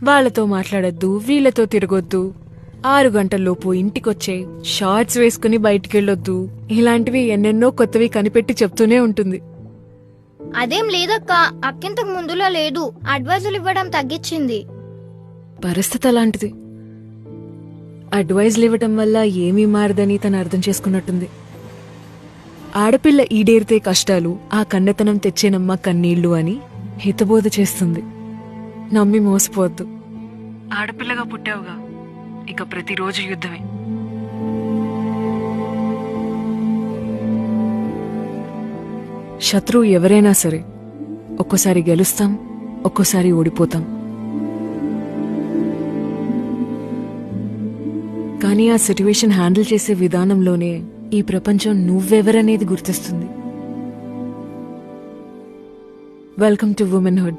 వాళ్ళతో మాట్లాడొద్దు, వీళ్ళతో తిరగొద్దు, 6 గంటల్లోపు ఇంటికొచ్చే, షార్ట్స్ వేసుకుని బయటికెళ్ళొద్దు, ఇలాంటివి ఎన్నెన్నో కొత్తవి కనిపెట్టి చెప్తూనే ఉంటుంది. అదేం లేదక్క, అక్కింతకు ముందులా లేదు. అడ్వైజులు ఇవ్వడం తగ్గించింది. పరిస్థితి అలాంటిది. అడ్వైజ్లు ఇవ్వటం వల్ల ఏమీ మారదని తను అర్థం చేసుకున్నట్టుంది. ఆడపిల్ల ఈడేరితే కష్టాలు, ఆ కన్నెతనం తెచ్చేనమ్మ కన్నీళ్లు అని హితబోధ చేస్తుంది. నమ్మి మోసపోవద్దు. ఆడపిల్లగా పుట్టావుగా, ఇక ప్రతిరోజు యుద్ధమే. శత్రువు ఎవరైనా సరే, ఒక్కోసారి గెలుస్తాం, ఒక్కోసారి ఓడిపోతాం. కానీ ఆ సిట్యువేషన్ హ్యాండిల్ చేసే విధానంలోనే ఈ ప్రపంచం నువ్వెవరనేది గుర్తిస్తుంది. Welcome to వుమెన్హుడ్.